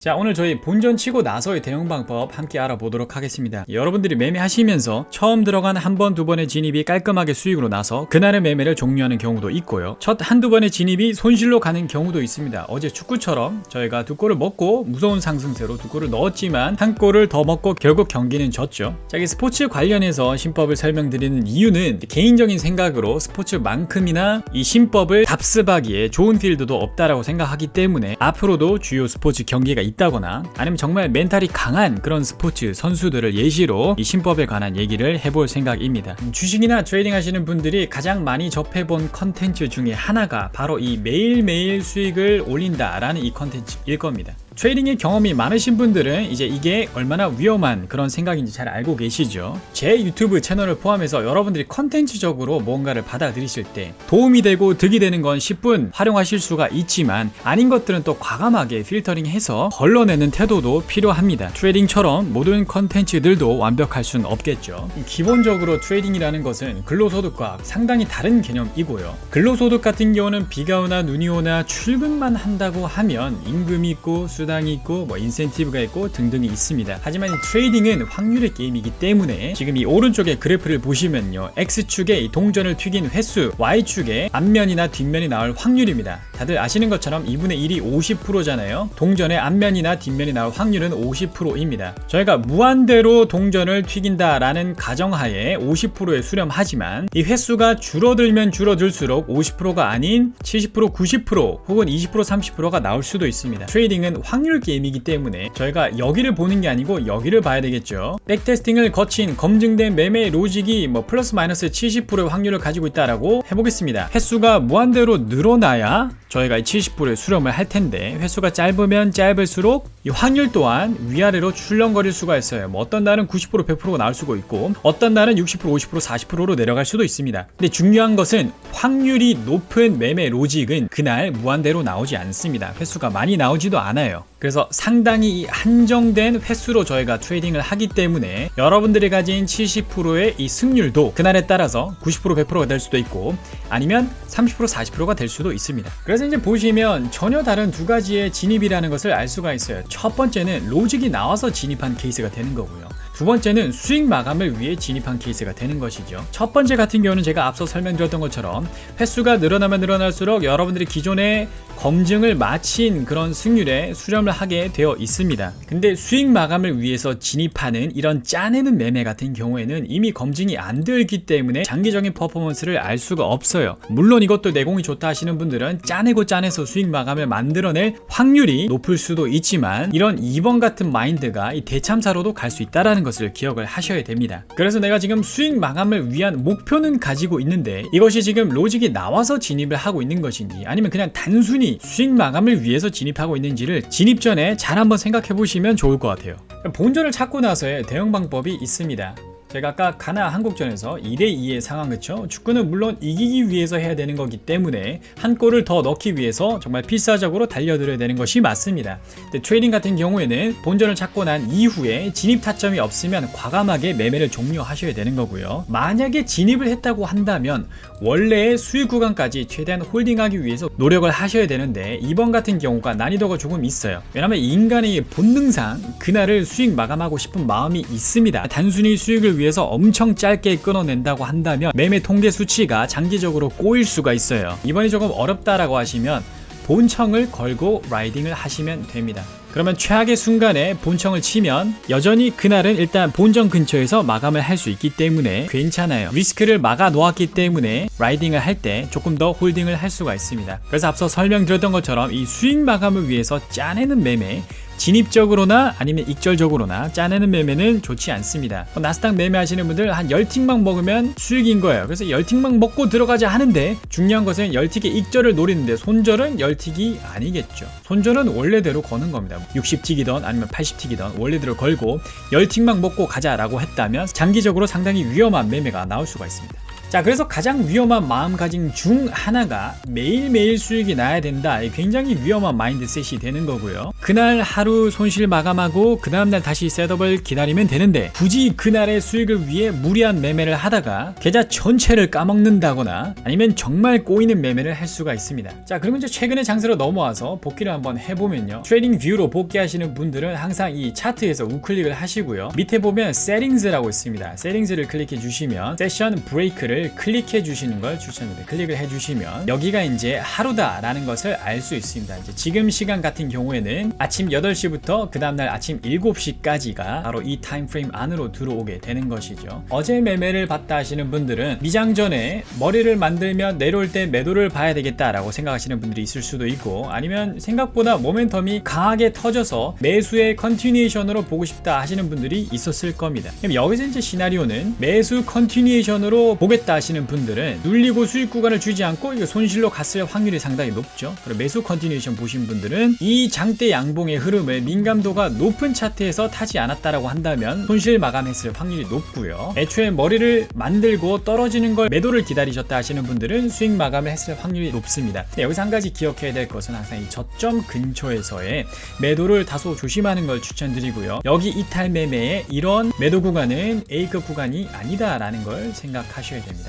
자, 오늘 저희 본전 치고 나서의 대응 방법 함께 알아보도록 하겠습니다. 여러분들이 매매하시면서 처음 들어간 한 번, 두 번의 진입이 깔끔하게 수익으로 나서 그날의 매매를 종료하는 경우도 있고요. 첫 한두 번의 진입이 손실로 가는 경우도 있습니다. 어제 축구처럼 저희가 두 골을 먹고 무서운 상승세로 두 골을 넣었지만 한 골을 더 먹고 결국 경기는 졌죠. 자, 이 스포츠 관련해서 신법을 설명드리는 이유는 개인적인 생각으로 스포츠만큼이나 이 신법을 답습하기에 좋은 필드도 없다라고 생각하기 때문에 앞으로도 주요 스포츠 경기가 있다거나 아니면 정말 멘탈이 강한 그런 스포츠 선수들을 예시로 이 신법에 관한 얘기를 해볼 생각입니다. 주식이나 트레이딩 하시는 분들이 가장 많이 접해본 컨텐츠 중에 하나가 바로 이 매일매일 수익을 올린다라는 이 컨텐츠일 겁니다. 트레이딩의 경험이 많으신 분들은 이제 이게 얼마나 위험한 그런 생각인지 잘 알고 계시죠. 제 유튜브 채널을 포함해서 여러분들이 컨텐츠적으로 뭔가를 받아들이실 때 도움이 되고 득이 되는 건 10분 활용하실 수가 있지만 아닌 것들은 또 과감하게 필터링해서 걸러내는 태도도 필요합니다. 트레이딩처럼 모든 컨텐츠들도 완벽할 수는 없겠죠. 기본적으로 트레이딩이라는 것은 근로소득과 상당히 다른 개념이고요. 근로소득 같은 경우는 비가 오나 눈이 오나 출근만 한다고 하면 임금이 있고 수당이 있고 인센티브가 있고 등등이 있습니다. 하지만 이 트레이딩은 확률의 게임이기 때문에 지금 이 오른쪽에 그래프를 보시면요, X축에 이 동전을 튀긴 횟수, Y축에 앞면이나 뒷면이 나올 확률입니다. 다들 아시는 것처럼 2분의 1이 50%잖아요 동전의 앞면이나 뒷면이 나올 확률은 50%입니다 저희가 무한대로 동전을 튀긴다라는 가정하에 50%에 수렴하지만 이 횟수가 줄어들면 줄어들수록 50%가 아닌 70%, 90% 혹은 20%, 30%가 나올 수도 있습니다. 트레이딩은 확률 게임이기 때문에 저희가 여기를 보는 게 아니고 여기를 봐야 되겠죠. 백테스팅을 거친 검증된 매매 로직이 플러스 마이너스 70%의 확률을 가지고 있다라고 해보겠습니다. 횟수가 무한대로 늘어나야 저희가 70%의 수렴을 할 텐데 횟수가 짧으면 짧을수록 이 확률 또한 위아래로 출렁거릴 수가 있어요. 어떤 날은 90%, 100%가 나올 수가 있고 어떤 날은 60%, 50%, 40%로 내려갈 수도 있습니다. 근데 중요한 것은 확률이 높은 매매 로직은 그날 무한대로 나오지 않습니다. 횟수가 많이 나오지도 않아요. 그래서 상당히 한정된 횟수로 저희가 트레이딩을 하기 때문에 여러분들이 가진 70%의 이 승률도 그날에 따라서 90%, 100%가 될 수도 있고 아니면 30%, 40%가 될 수도 있습니다. 그래서 이제 보시면 전혀 다른 두 가지의 진입이라는 것을 알 수가 있어요. 첫 번째는 로직이 나와서 진입한 케이스가 되는 거고요. 두 번째는 수익 마감을 위해 진입한 케이스가 되는 것이죠. 첫 번째 같은 경우는 제가 앞서 설명드렸던 것처럼 횟수가 늘어나면 늘어날수록 여러분들이 기존에 검증을 마친 그런 승률에 수렴을 하게 되어 있습니다. 근데 수익 마감을 위해서 진입하는 이런 짜내는 매매 같은 경우에는 이미 검증이 안 되어 있기 때문에 장기적인 퍼포먼스를 알 수가 없어요. 물론 이것도 내공이 좋다 하시는 분들은 짜내고 짜내서 수익 마감을 만들어낼 확률이 높을 수도 있지만 이런 2번 같은 마인드가 이 대참사로도 갈 수 있다는 것을 기억을 하셔야 됩니다. 그래서 내가 지금 수익 마감을 위한 목표는 가지고 있는데 이것이 지금 로직이 나와서 진입을 하고 있는 것인지 아니면 그냥 단순히 수익 마감을 위해서 진입하고 있는지를 진입 전에 잘 한번 생각해 보시면 좋을 것 같아요. 본전을 찾고 나서의 대응 방법이 있습니다. 제가 아까 가나 한국전에서 2대2의 상황, 그쵸? 축구는 물론 이기기 위해서 해야 되는 거기 때문에 한 골을 더 넣기 위해서 정말 필사적으로 달려들어야 되는 것이 맞습니다. 근데 트레이딩 같은 경우에는 본전을 찾고 난 이후에 진입 타점이 없으면 과감하게 매매를 종료하셔야 되는 거고요. 만약에 진입을 했다고 한다면 원래의 수익 구간까지 최대한 홀딩하기 위해서 노력을 하셔야 되는데 이번 같은 경우가 난이도가 조금 있어요. 왜냐하면 인간의 본능상 그날을 수익 마감하고 싶은 마음이 있습니다. 단순히 수익을 위해서 엄청 짧게 끊어낸다고 한다면 매매 통계 수치가 장기적으로 꼬일 수가 있어요. 이번이 조금 어렵다라고 하시면 본청을 걸고 라이딩을 하시면 됩니다. 그러면 최악의 순간에 본청을 치면 여전히 그날은 일단 본전 근처에서 마감을 할 수 있기 때문에 괜찮아요. 리스크를 막아 놓았기 때문에 라이딩을 할 때 조금 더 홀딩을 할 수가 있습니다. 그래서 앞서 설명드렸던 것처럼 이 수익 마감을 위해서 짜내는 매매, 진입적으로나 아니면 익절적으로나 짜내는 매매는 좋지 않습니다. 나스닥 매매하시는 분들 한 10틱만 먹으면 수익인 거예요. 그래서 10틱만 먹고 들어가자 하는데 중요한 것은 10틱의 익절을 노리는데 손절은 10틱이 아니겠죠. 손절은 원래대로 거는 겁니다. 60틱이던 아니면 80틱이던 원래대로 걸고 10틱만 먹고 가자라고 했다면 장기적으로 상당히 위험한 매매가 나올 수가 있습니다. 자, 그래서 가장 위험한 마음가짐 중 하나가 매일매일 수익이 나야 된다. 굉장히 위험한 마인드셋이 되는 거고요. 그날 하루 손실 마감하고 그 다음날 다시 셋업을 기다리면 되는데 굳이 그날의 수익을 위해 무리한 매매를 하다가 계좌 전체를 까먹는다거나 아니면 정말 꼬이는 매매를 할 수가 있습니다. 자, 그러면 이제 최근의 장세로 넘어와서 복귀를 한번 해보면요. 트레이딩 뷰로 복귀하시는 분들은 항상 이 차트에서 우클릭을 하시고요. 밑에 보면 세팅즈라고 있습니다. 세팅즈를 클릭해 주시면 세션 브레이크를 클릭해 주시는 걸 추천드립니다. 클릭을 해 주시면 여기가 이제 하루다라는 것을 알 수 있습니다. 이제 지금 시간 같은 경우에는 아침 8시부터 그 다음날 아침 7시까지가 바로 이 타임프레임 안으로 들어오게 되는 것이죠. 어제 매매를 봤다 하시는 분들은 미장 전에 머리를 만들면 내려올 때 매도를 봐야 되겠다라고 생각하시는 분들이 있을 수도 있고, 아니면 생각보다 모멘텀이 강하게 터져서 매수의 컨티뉴에이션으로 보고 싶다 하시는 분들이 있었을 겁니다. 그럼 여기서 이제 시나리오는 매수 컨티뉴에이션으로 보겠다 하시는 분들은 눌리고 수익 구간을 주지 않고 이거 손실로 갔을 확률이 상당히 높죠. 그리고 매수 컨티뉴에이션 보신 분들은 이 장대 양봉의 흐름을 민감도가 높은 차트에서 타지 않았다라고 한다면 손실 마감했을 확률이 높고요. 애초에 머리를 만들고 떨어지는 걸 매도를 기다리셨다 하시는 분들은 수익 마감을 했을 확률이 높습니다. 여기서 한 가지 기억해야 될 것은 항상 이 저점 근처에서의 매도를 다소 조심하는 걸 추천드리고요. 여기 이탈 매매의 이런 매도 구간은 A급 구간이 아니다라는 걸 생각하셔야 됩니다.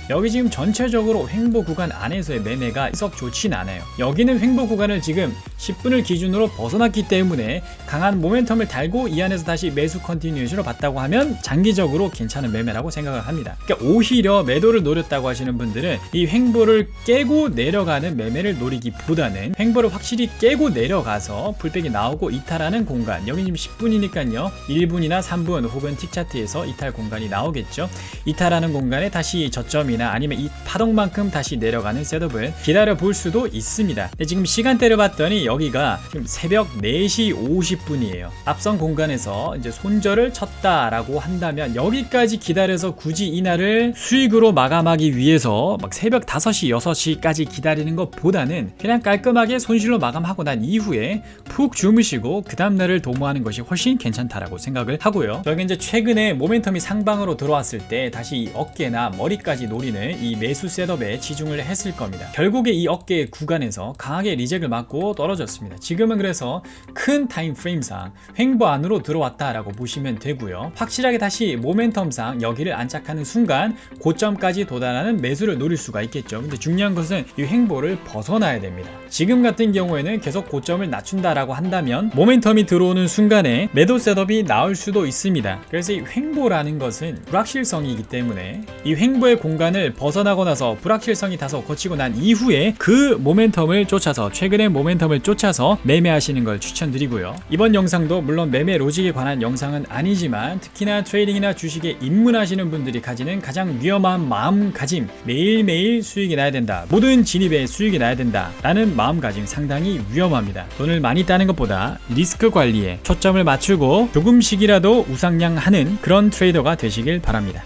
여기 지금 전체적으로 횡보 구간 안에서의 매매가 썩 좋진 않아요. 여기는 횡보 구간을 지금 10분을 기준으로 벗어났기 때문에 강한 모멘텀을 달고 이 안에서 다시 매수 컨티뉴에이션으로 봤다고 하면 장기적으로 괜찮은 매매라고 생각을 합니다. 그러니까 오히려 매도를 노렸다고 하시는 분들은 이 횡보를 깨고 내려가는 매매를 노리기보다는 횡보를 확실히 깨고 내려가서 풀백이 나오고 이탈하는 공간, 여기 지금 10분이니까요 1분이나 3분 혹은 틱차트에서 이탈 공간이 나오겠죠. 이탈하는 공간에 다시 저점이 아니면 이 파동만큼 다시 내려가는 셋업을 기다려 볼 수도 있습니다. 근데 지금 시간대를 봤더니 여기가 지금 새벽 4시 50분이에요. 앞선 공간에서 이제 손절을 쳤다라고 한다면 여기까지 기다려서 굳이 이날을 수익으로 마감하기 위해서 막 새벽 5시 6시까지 기다리는 것보다는 그냥 깔끔하게 손실로 마감하고 난 이후에 푹 주무시고 그 다음날을 도모하는 것이 훨씬 괜찮다라고 생각을 하고요. 저희가 이제 최근에 모멘텀이 상방으로 들어왔을 때 다시 이 어깨나 머리까지 노리는 이 매수 셋업에 치중을 했을 겁니다. 결국에 이 어깨 구간에서 강하게 리젝을 맞고 떨어졌습니다. 지금은 그래서 큰 타임프레임상 횡보 안으로 들어왔다라고 보시면 되고요. 확실하게 다시 모멘텀상 여기를 안착하는 순간 고점까지 도달하는 매수를 노릴 수가 있겠죠. 근데 중요한 것은 이 횡보를 벗어나야 됩니다. 지금 같은 경우에는 계속 고점을 낮춘다라고 한다면 모멘텀이 들어오는 순간에 매도 셋업이 나올 수도 있습니다. 그래서 이 횡보라는 것은 불확실성이기 때문에 이 횡보의 공간을 벗어나고 나서 불확실성이 다소 거치고 난 이후에 그 모멘텀을 쫓아서 최근의 모멘텀을 쫓아서 매매하시는 걸 추천드리고요. 이번 영상도 물론 매매 로직에 관한 영상은 아니지만 특히나 트레이딩이나 주식에 입문하시는 분들이 가지는 가장 위험한 마음가짐, 매일매일 수익이 나야 된다, 모든 진입에 수익이 나야 된다 라는 마음가짐 상당히 위험합니다. 돈을 많이 따는 것보다 리스크 관리에 초점을 맞추고 조금씩이라도 우상향하는 그런 트레이더가 되시길 바랍니다.